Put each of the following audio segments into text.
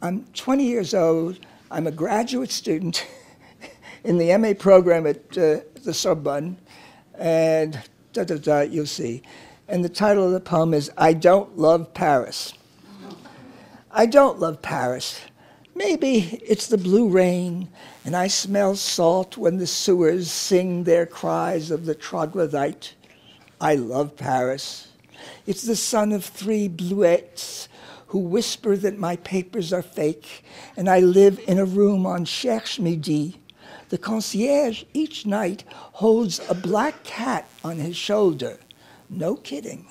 I'm 20 years old. I'm a graduate student in the MA program at the Sorbonne, and you'll see. And the title of the poem is I Don't Love Paris. I don't love Paris. Maybe it's the blue rain, and I smell salt when the sewers sing their cries of the troglodyte. I love Paris. It's the son of 3 bluettes who whisper that my papers are fake, and I live in a room on Cherche Midi. The concierge each night holds a black cat on his shoulder. No kidding.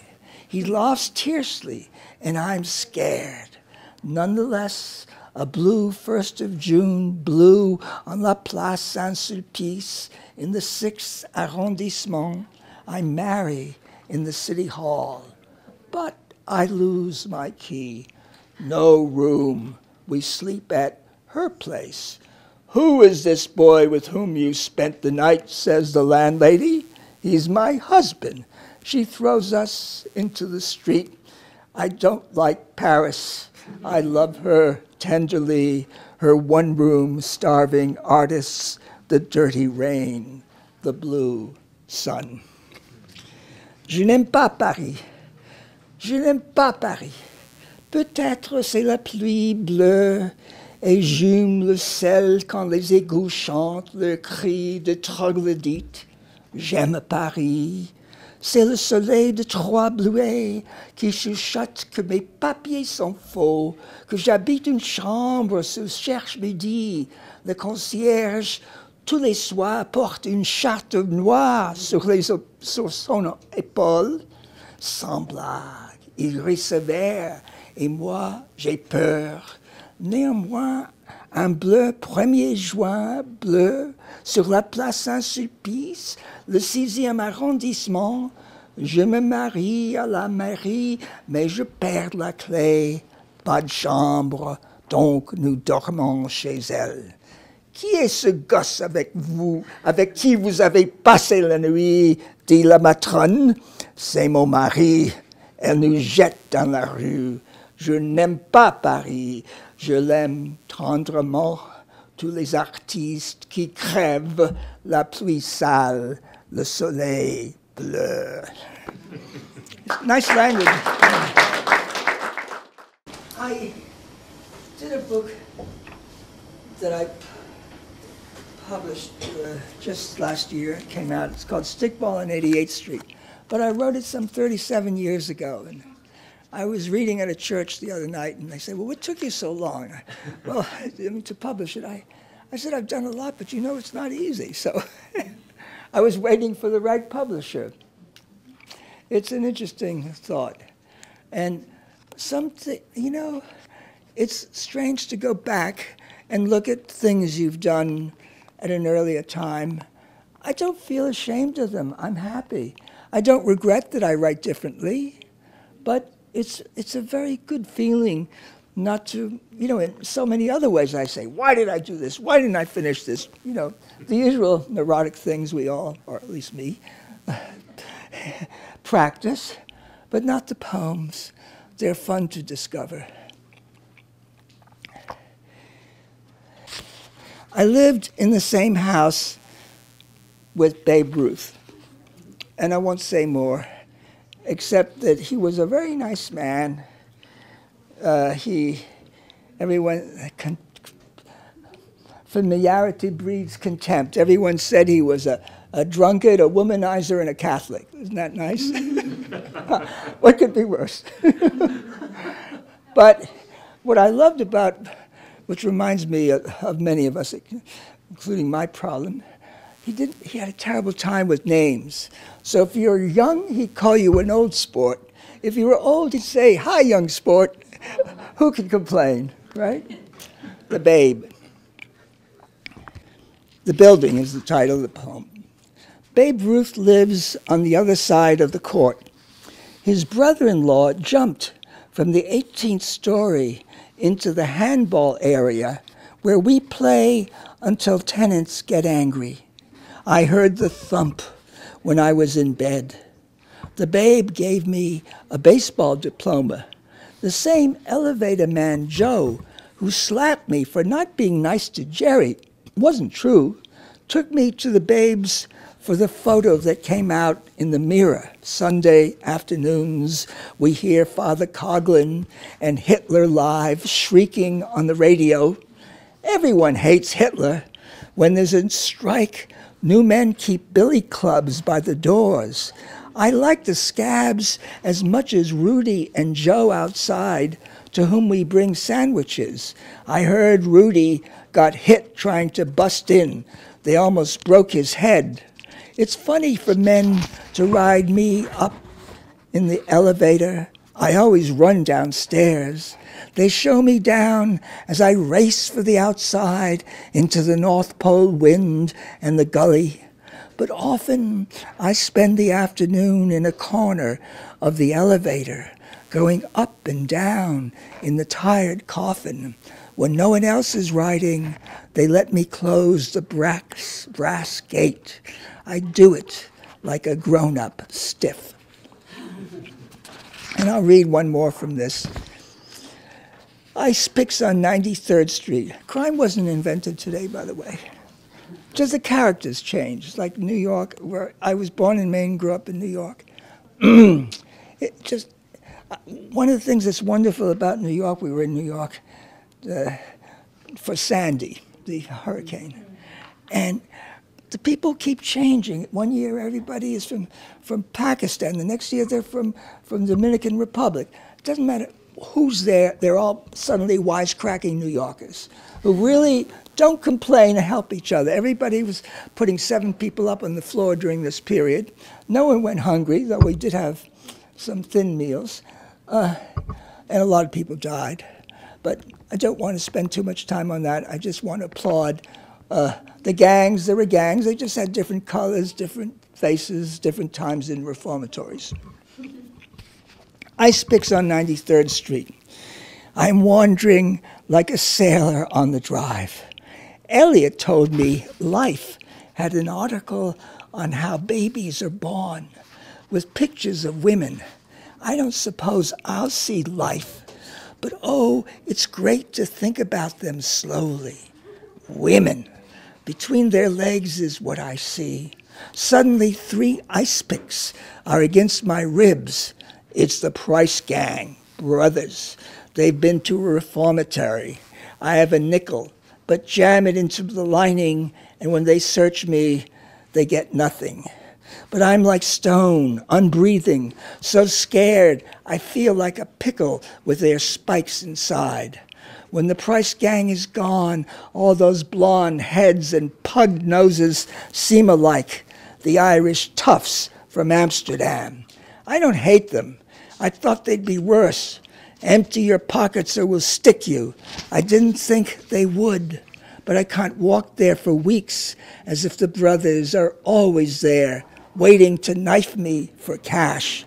He laughs tersely, and I'm scared. Nonetheless, a blue 1st of June, blue on La Place Saint-Sulpice in the 6th arrondissement. I marry in the city hall, but I lose my key. No room. We sleep at her place. Who is this boy with whom you spent the night, says the landlady. He's my husband. She throws us into the street. I don't like Paris. I love her tenderly, her one-room starving artists, the dirty rain, the blue sun. Je n'aime pas Paris. Je n'aime pas Paris. Peut-être c'est la pluie bleue et j'hume le sel quand les égouts chantent le cri de troglodyte. J'aime Paris. C'est le soleil de 3 bluets qui chuchote que mes papiers sont faux, que j'habite une chambre sous Cherche Midi. Le concierge, tous les soirs, porte une charte noire sur son épaule. Sans blague, il rit sévère et moi, j'ai peur. Néanmoins, un bleu 1er juin, bleu, sur la place Saint-Sulpice, le 6e arrondissement. Je me marie à la mairie, mais je perds la clé. Pas de chambre, donc nous dormons chez elle. Qui est ce gosse avec qui vous avez passé la nuit, dit la matrone. C'est mon mari. Elle nous jette dans la rue. Je n'aime pas Paris. Je l'aime tendrement. Tous les artistes qui crèvent, la pluie sale, le soleil bleu. Nice language. I did a book that I published just last year. It came out. It's called Stickball on 88th Street. But I wrote it some 37 years ago. And I was reading at a church the other night, and they said, well, what took you so long? Well, to publish it, I said, I've done a lot, but you know it's not easy. So I was waiting for the right publisher. It's an interesting thought. And something, you know, it's strange to go back and look at things you've done at an earlier time. I don't feel ashamed of them. I'm happy. I don't regret that I write differently, but it's a very good feeling not to, you know, in so many other ways I say, why did I do this? Why didn't I finish this? You know, the usual neurotic things we all, or at least me, practice, but not the poems. They're fun to discover. I lived in the same house with Babe Ruth, and I won't say more, except that he was a very nice man. Familiarity breeds contempt. Everyone said he was a drunkard, a womanizer, and a Catholic. Isn't that nice? What could be worse? But what I loved about, which reminds me of many of us, including my problem, he had a terrible time with names. So if you were young, he'd call you an old sport. If you were old, he'd say, hi, young sport. Who could complain, right? The Babe. The Building is the title of the poem. Babe Ruth lives on the other side of the court. His brother-in-law jumped from the 18th story into the handball area where we play until tenants get angry. I heard the thump when I was in bed. The Babe gave me a baseball diploma. The same elevator man, Joe, who slapped me for not being nice to Jerry, it wasn't true, took me to the Babes for the photo that came out in the Mirror. Sunday afternoons, we hear Father Coughlin and Hitler live shrieking on the radio. Everyone hates Hitler. When there's a strike, new men keep billy clubs by the doors. I like the scabs as much as Rudy and Joe outside, to whom we bring sandwiches. I heard Rudy got hit trying to bust in. They almost broke his head. It's funny for men to ride me up in the elevator. I always run downstairs. They show me down as I race for the outside into the North Pole wind and the gully. But often I spend the afternoon in a corner of the elevator, going up and down in the tired coffin. When no one else is riding, they let me close the brass gate. I do it like a grown-up stiff. And I'll read one more from this. Ice picks on 93rd Street. Crime wasn't invented today, by the way. Just the characters changed. Like New York, where I was born in Maine, grew up in New York. One of the things that's wonderful about New York, we were in New York for Sandy, the hurricane. And the people keep changing. One year everybody is from Pakistan. The next year they're from the Dominican Republic. It doesn't matter who's there. They're all suddenly wisecracking New Yorkers who really don't complain and help each other. Everybody was putting 7 people up on the floor during this period. No one went hungry, though we did have some thin meals. And a lot of people died. But I don't want to spend too much time on that. I just want to applaud the gangs. There were gangs. They just had different colors, different faces, different times in reformatories. Ice picks on 93rd Street. I'm wandering like a sailor on the drive. Elliot told me Life had an article on how babies are born with pictures of women. I don't suppose I'll see Life, but oh, it's great to think about them slowly. Women. Between their legs is what I see. Suddenly 3 ice picks are against my ribs. It's the Price Gang, brothers. They've been to a reformatory. I have a nickel, but jam it into the lining, and when they search me, they get nothing. But I'm like stone, unbreathing, so scared I feel like a pickle with their spikes inside. When the Price Gang is gone, all those blonde heads and pug noses seem alike, the Irish toughs from Amsterdam. I don't hate them. I thought they'd be worse. Empty your pockets or we'll stick you. I didn't think they would, but I can't walk there for weeks as if the brothers are always there, waiting to knife me for cash.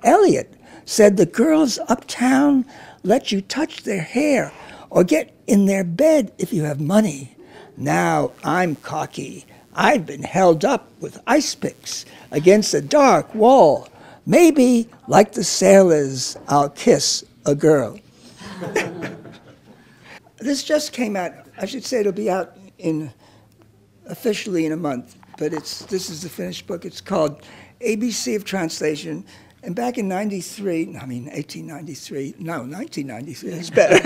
Elliot said the girls uptown let you touch their hair or get in their bed if you have money. Now I'm cocky. I've been held up with ice picks against a dark wall. Maybe, like the sailors, I'll kiss a girl. This just came out. I should say it'll be out officially in a month, but this is the finished book. It's called ABC of Translation. And back in 1993, no, 1993 is better.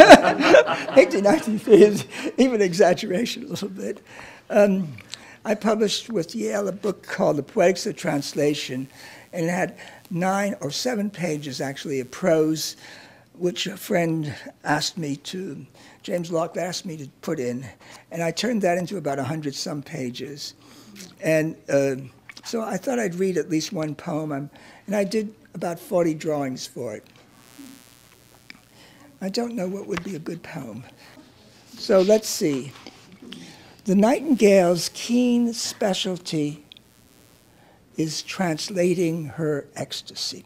1893 is even exaggeration a little bit. I published with Yale a book called The Poetics of Translation, and it had 9 or 7 pages, actually, of prose, which a friend asked me to, James Locke asked me to put in, and I turned that into about 100-some pages. And so I thought I'd read at least one poem, and I did about 40 drawings for it. I don't know what would be a good poem. So let's see. The nightingale's keen specialty is translating her ecstasy.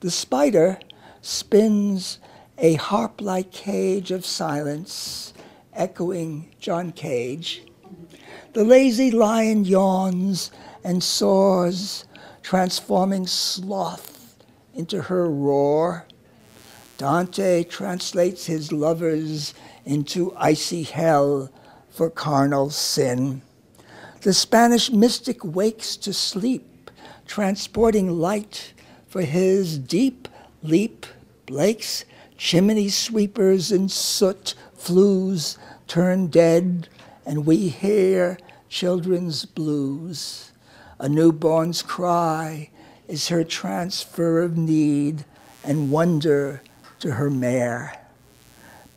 The spider spins a harp-like cage of silence, echoing John Cage. The lazy lion yawns and soars, transforming sloth into her roar. Dante translates his lovers into icy hell for carnal sin. The Spanish mystic wakes to sleep, transporting light for his deep leap. Blake's chimney sweepers in soot flues turn dead, and we hear children's blues. A newborn's cry is her transfer of need and wonder to her mare.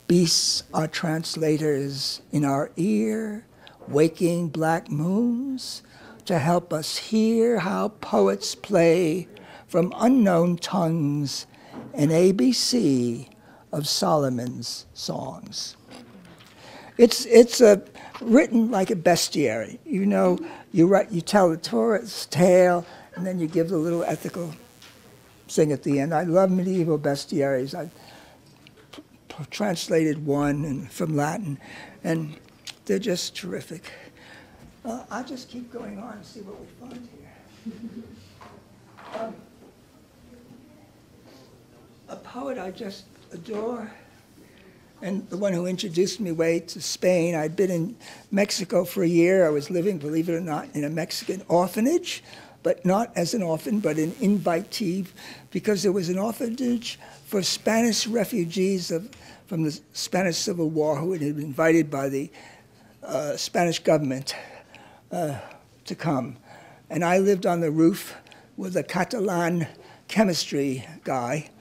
Beasts are translators in our ear, waking black moons to help us hear how poets play from unknown tongues an ABC of Solomon's songs. It's written like a bestiary. You know, you tell the Torah's tale, and then you give the little ethical thing at the end. I love medieval bestiaries. I translated one from Latin, and they're just terrific. I'll just keep going on and see what we find here. A poet I just adore, and the one who introduced me way to Spain. I'd been in Mexico for a year. I was living, believe it or not, in a Mexican orphanage, but not as an orphan, but an invitee, because there was an orphanage for Spanish refugees from the Spanish Civil War who had been invited by the Spanish government to come. And I lived on the roof with a Catalan chemistry guy,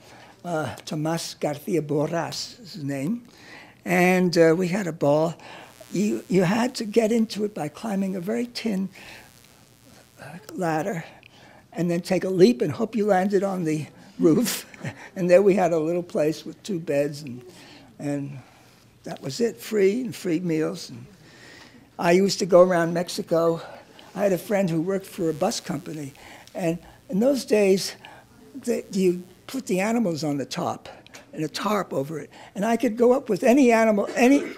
Tomás García Borges is his name, and we had a ball. You had to get into it by climbing a very thin ladder and then take a leap and hope you landed on the roof. And there we had a little place with 2 beds, and that was it, free meals. And I used to go around Mexico. I had a friend who worked for a bus company, and in those days, you put the animals on the top and a tarp over it. And I could go up with any animal,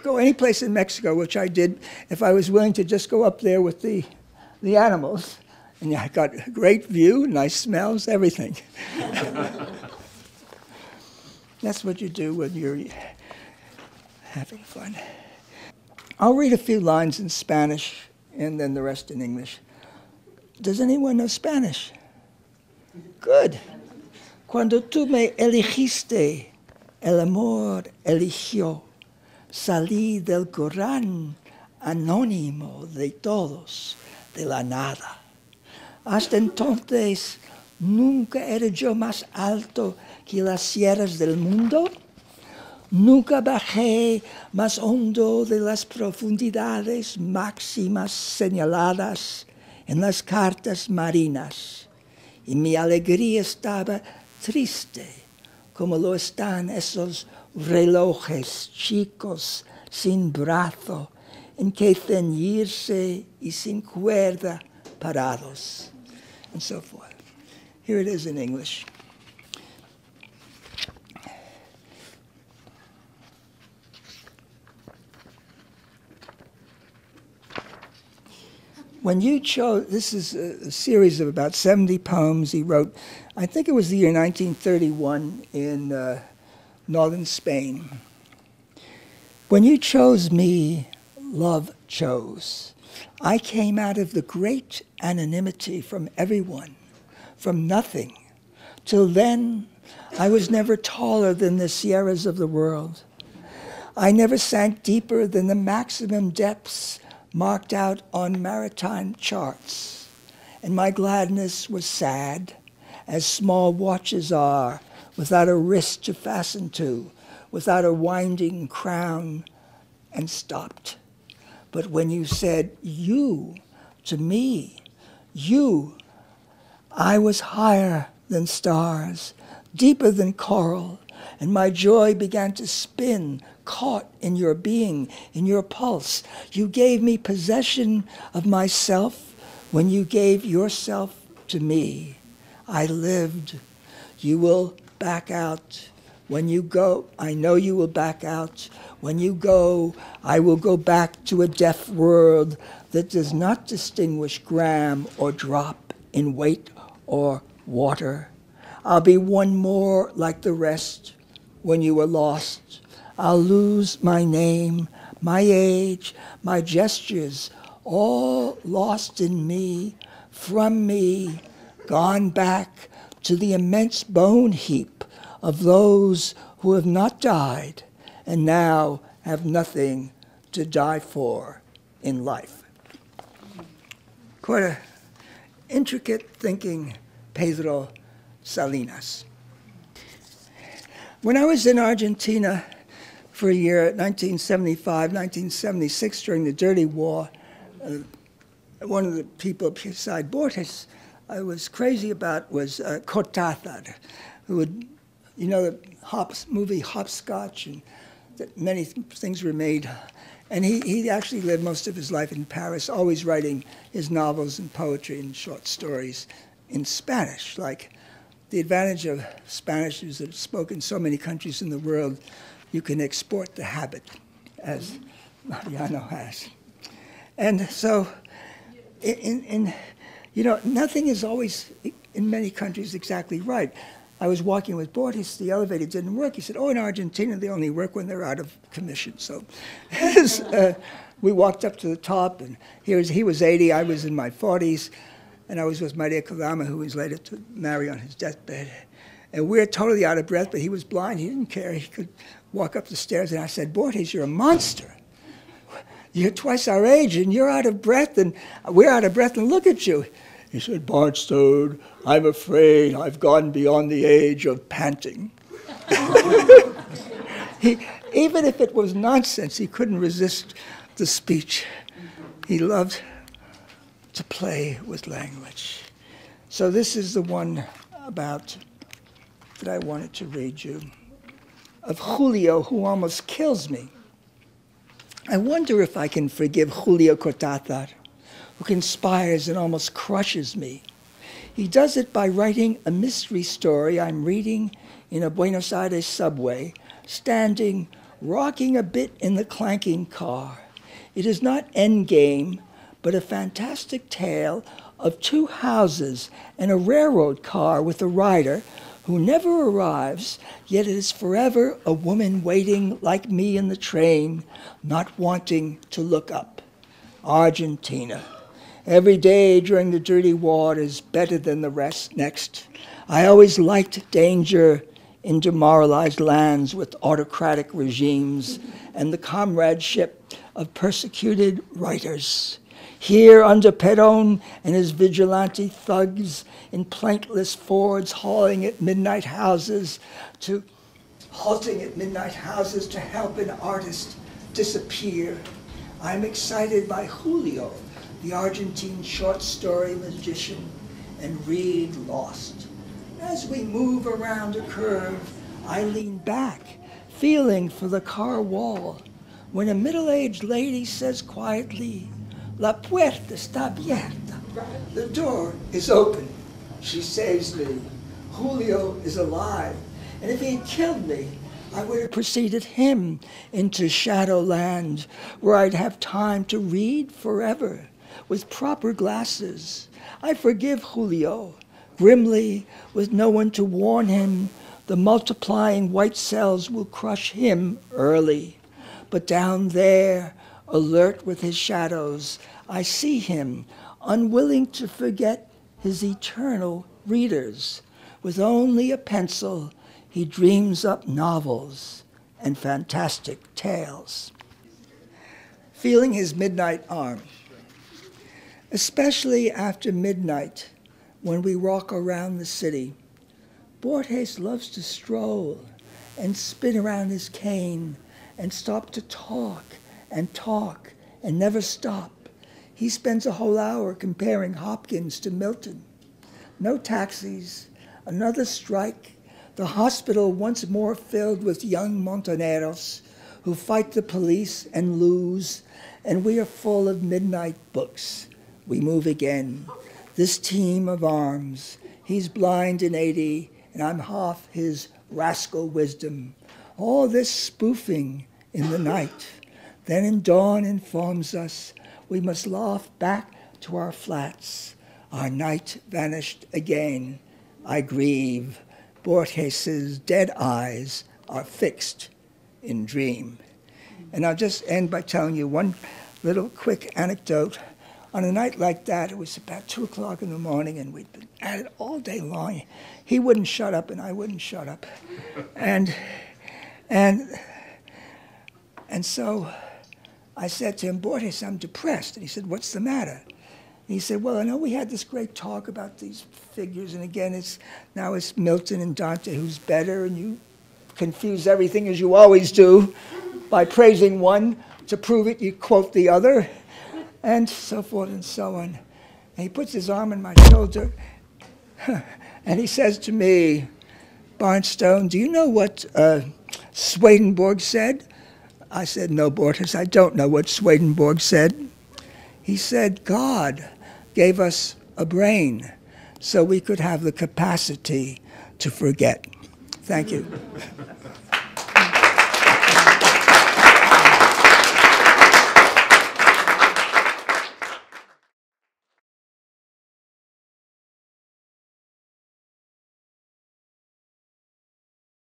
go any place in Mexico, which I did if I was willing to just go up there with the animals. And I got a great view, nice smells, everything. That's what you do when you're having fun. I'll read a few lines in Spanish and then the rest in English. Does anyone know Spanish? Good. Cuando tú me elegiste, el amor eligió. Salí del Corán anónimo de todos, de la nada. Hasta entonces, nunca era yo más alto que las sierras del mundo. Nunca bajé más hondo de las profundidades máximas señaladas en las cartas marinas. Y mi alegría estaba triste, como lo están esos relojes chicos sin brazo, en que ceñirse y sin cuerda parados, and so forth. Here it is in English. When you chose, this is a series of about 70 poems he wrote. I think it was the year 1931 in northern Spain. When you chose me, love chose. I came out of the great anonymity from everyone, from nothing. Till then, I was never taller than the sierras of the world. I never sank deeper than the maximum depths marked out on maritime charts. And my gladness was sad, as small watches are, without a wrist to fasten to, without a winding crown, and stopped. But when you said you to me, you, I was higher than stars, deeper than coral, and my joy began to spin, caught in your being, in your pulse. You gave me possession of myself when you gave yourself to me. I lived. You will back out. When you go, I know you will back out. When you go, I will go back to a deaf world that does not distinguish gram or drop in weight or water. I'll be one more like the rest when you are lost. I'll lose my name, my age, my gestures, all lost in me, from me, gone back to the immense bone heap of those who have not died and now have nothing to die for in life. Quite an intricate thinking Pedro Salinas. When I was in Argentina for a year, 1975, 1976, during the Dirty War, one of the people beside Borges I was crazy about was Cortázar, who would, you know, the movie Hopscotch, and that many things were made. And he actually lived most of his life in Paris, always writing his novels and poetry and short stories in Spanish. Like, the advantage of Spanish is that it's spoken in so many countries in the world, you can export the habit, as Mariano has. And so, you know, nothing is always, in many countries, exactly right. I was walking with Borges, the elevator didn't work. He said, oh, in Argentina, they only work when they're out of commission. So we walked up to the top, and he was 80, I was in my 40s, and I was with Maria Kalama, who was later to marry on his deathbed. And we were totally out of breath, but he was blind, he didn't care. He could walk up the stairs, and I said, Borges, you're a monster. You're twice our age, and you're out of breath, and we're out of breath, and look at you. He said, Barnstone, I'm afraid I've gone beyond the age of panting. Even if it was nonsense, he couldn't resist the speech. He loved to play with language. So this is the one that I wanted to read you, of Julio, who almost kills me. I wonder if I can forgive Julio Cortázar, who conspires and almost crushes me. He does it by writing a mystery story I'm reading in a Buenos Aires subway, standing, rocking a bit in the clanking car. It is not Endgame, but a fantastic tale of two houses and a railroad car with a rider who never arrives, yet it is forever a woman waiting like me in the train, not wanting to look up. Argentina. Every day during the dirty war is better than the rest. Next, I always liked danger in demoralized lands with autocratic regimes and the comradeship of persecuted writers. Here under Perón and his vigilante thugs in plaintless Fords halting at midnight houses to help an artist disappear. I'm excited by Julio, the Argentine short story magician, and read Lost. As we move around a curve, I lean back, feeling for the car wall, when a middle-aged lady says quietly, La puerta está abierta. The door is open. She saves me. Julio is alive. And if he had killed me, I would have preceded him into Shadowland, where I'd have time to read forever with proper glasses. I forgive Julio. Grimly, with no one to warn him, the multiplying white cells will crush him early. But down there, alert with his shadows, I see him, unwilling to forget his eternal readers. With only a pencil, he dreams up novels and fantastic tales. Feeling his midnight arm. Especially after midnight, when we walk around the city, Borges loves to stroll and spin around his cane and stop to talk and never stop. He spends a whole hour comparing Hopkins to Milton. No taxis, another strike, the hospital once more filled with young Montoneros who fight the police and lose, and we are full of midnight books. We move again. This team of arms, he's blind and 80, and I'm half his rascal wisdom. All this spoofing in the night. Then in dawn informs us we must laugh back to our flats. Our night vanished again. I grieve. Borges's dead eyes are fixed in dream. And I'll just end by telling you one little quick anecdote. On a night like that, it was about 2 o'clock in the morning, and we'd been at it all day long. He wouldn't shut up, and I wouldn't shut up. And so I said to him, Borges, I'm depressed. And he said, what's the matter? And he said, well, I know we had this great talk about these figures, and again, now it's Milton and Dante who's better, and you confuse everything as you always do. By praising one, to prove it, you quote the other, and so forth and so on. And he puts his arm on my shoulder, and he says to me, Barnstone, do you know what Swedenborg said? I said, no, Borges, I don't know what Swedenborg said. He said, God gave us a brain so we could have the capacity to forget. Thank you.